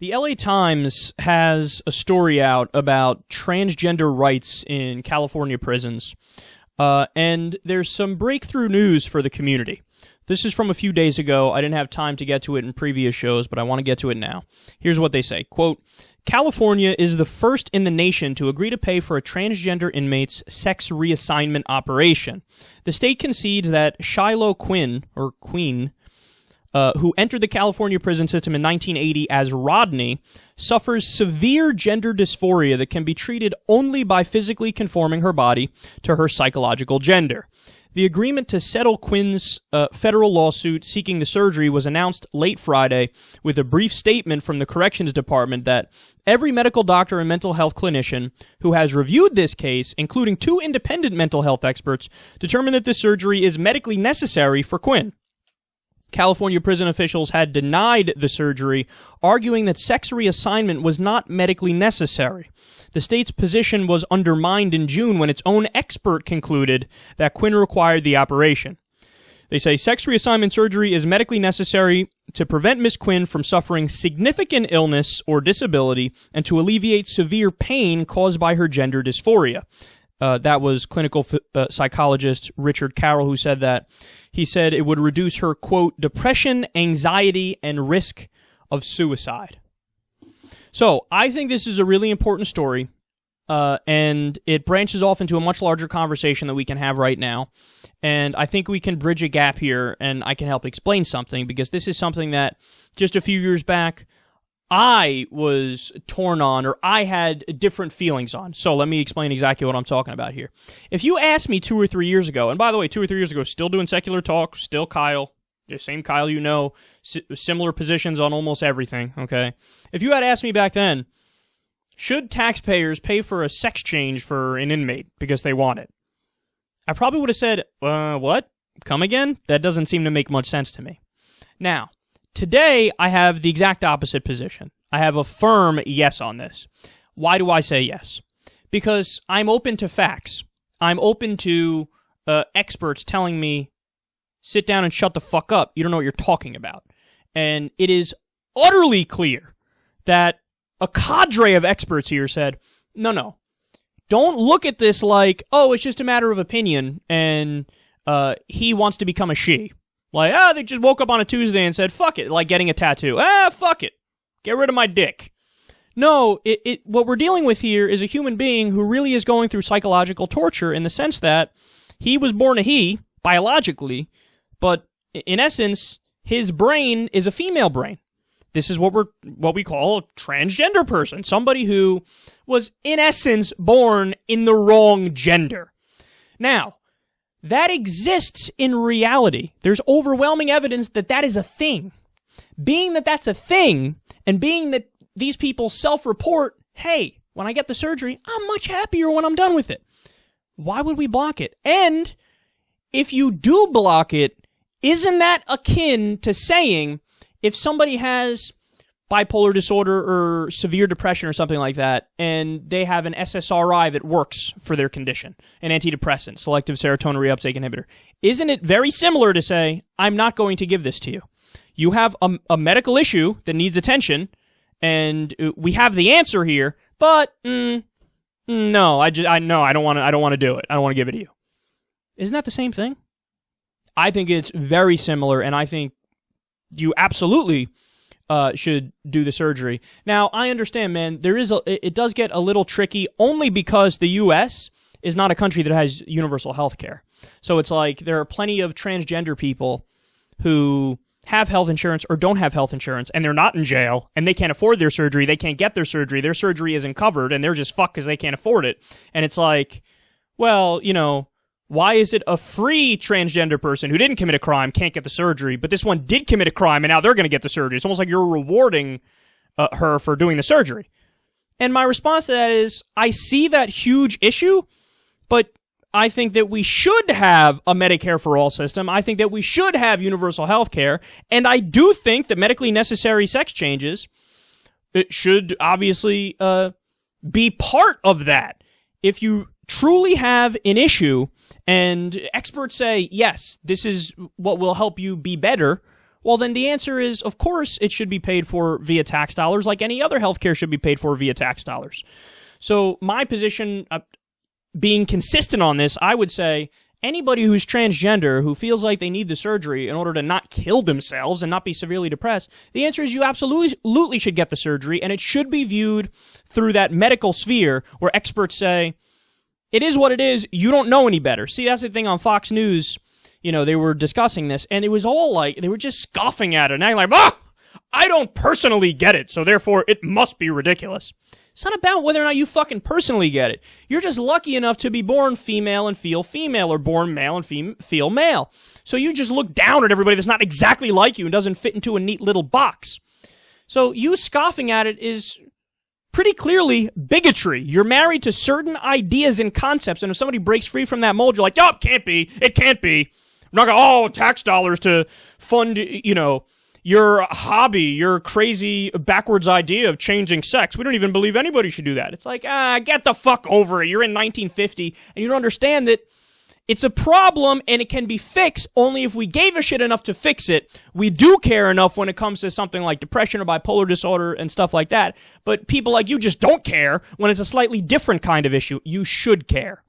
The LA Times has a story out about transgender rights in California prisons, and there's some breakthrough news for the community. This is from a few days ago. I didn't have time to get to it in previous shows, but I want to get to it now. Here's what they say. Quote, California is the first in the nation to agree to pay for a transgender inmate's sex reassignment operation. The state concedes that Shiloh Quine, who entered the California prison system in 1980 as Rodney, suffers severe gender dysphoria that can be treated only by physically conforming her body to her psychological gender. The agreement to settle Quine's federal lawsuit seeking the surgery was announced late Friday with a brief statement from the Corrections Department that every medical doctor and mental health clinician who has reviewed this case, including 2 independent mental health experts, determined that this surgery is medically necessary for Quine. California prison officials had denied the surgery, arguing that sex reassignment was not medically necessary. The state's position was undermined in June when its own expert concluded that Quine required the operation. They say sex reassignment surgery is medically necessary to prevent Ms. Quine from suffering significant illness or disability and to alleviate severe pain caused by her gender dysphoria. That was clinical psychologist Richard Carroll who said that. He said it would reduce her, quote, depression, anxiety, and risk of suicide. So I think this is a really important story, and it branches off into a much larger conversation that we can have right now. And I think we can bridge a gap here, and I can help explain something, because this is something that just a few years back I was torn on, or I had different feelings on. So let me explain exactly what I'm talking about here. If you asked me 2 or 3 years ago, and by the way, 2 or 3 years ago, still doing SecularTalk, still Kyle, the same Kyle you know, similar positions on almost everything, okay? If you had asked me back then, should taxpayers pay for a sex change for an inmate because they want it? I probably would have said, what? Come again? That doesn't seem to make much sense to me. Now, today, I have the exact opposite position. I have a firm yes on this. Why do I say yes? Because I'm open to facts. I'm open to experts telling me, sit down and shut the fuck up. You don't know what you're talking about. And it is utterly clear that a cadre of experts here said, no. Don't look at this like, oh, it's just a matter of opinion, and he wants to become a she. Like, they just woke up on a Tuesday and said, fuck it, like getting a tattoo. Fuck it. Get rid of my dick. No, what we're dealing with here is a human being who really is going through psychological torture in the sense that he was born a he, biologically, but in essence, his brain is a female brain. This is what we call a transgender person, somebody who was, in essence, born in the wrong gender. Now, that exists in reality. There's overwhelming evidence that that is a thing. Being that that's a thing, and being that these people self-report, hey, when I get the surgery, I'm much happier when I'm done with it. Why would we block it? And if you do block it, isn't that akin to saying if somebody has bipolar disorder or severe depression or something like that, and they have an SSRI that works for their condition, an antidepressant, selective serotonin reuptake inhibitor, isn't it very similar to say, I'm not going to give this to you? You have a medical issue that needs attention, and we have the answer here, but no, I don't want to do it. I don't want to give it to you. Isn't that the same thing? I think it's very similar, and I think you absolutely should do the surgery. Now, I understand, man, it does get a little tricky only because the U.S. is not a country that has universal health care. So it's like there are plenty of transgender people who have health insurance or don't have health insurance, and they're not in jail, and they can't afford their surgery, they can't get their surgery isn't covered, and they're just fucked because they can't afford it. And it's like, well, why is it a free transgender person who didn't commit a crime can't get the surgery, but this one did commit a crime and now they're going to get the surgery? It's almost like you're rewarding her for doing the surgery. And my response to that is, I see that huge issue, but I think that we should have a Medicare for all system. I think that we should have universal health care. And I do think that medically necessary sex changes should obviously be part of that. If you truly have an issue and experts say, yes, this is what will help you be better, Well, then the answer is, of course, it should be paid for via tax dollars like any other healthcare should be paid for via tax dollars. So my position, being consistent on this, I would say anybody who's transgender who feels like they need the surgery in order to not kill themselves and not be severely depressed, the answer is you absolutely should get the surgery, and it should be viewed through that medical sphere where experts say, it is what it is, you don't know any better. See, that's the thing on Fox News. You know, they were discussing this, and it was all like, they were just scoffing at it, and like, I don't personally get it, so therefore it must be ridiculous. It's not about whether or not you fucking personally get it. You're just lucky enough to be born female and feel female, or born male and feel male. So you just look down at everybody that's not exactly like you and doesn't fit into a neat little box. So you scoffing at it is pretty clearly bigotry. You're married to certain ideas and concepts, and if somebody breaks free from that mold, you're like, oh, it can't be. I'm not going, tax dollars to fund, your hobby, your crazy backwards idea of changing sex. We don't even believe anybody should do that. It's like, get the fuck over it. You're in 1950, and you don't understand that it's a problem, and it can be fixed only if we gave a shit enough to fix it. We do care enough when it comes to something like depression or bipolar disorder and stuff like that, but people like you just don't care when it's a slightly different kind of issue. You should care.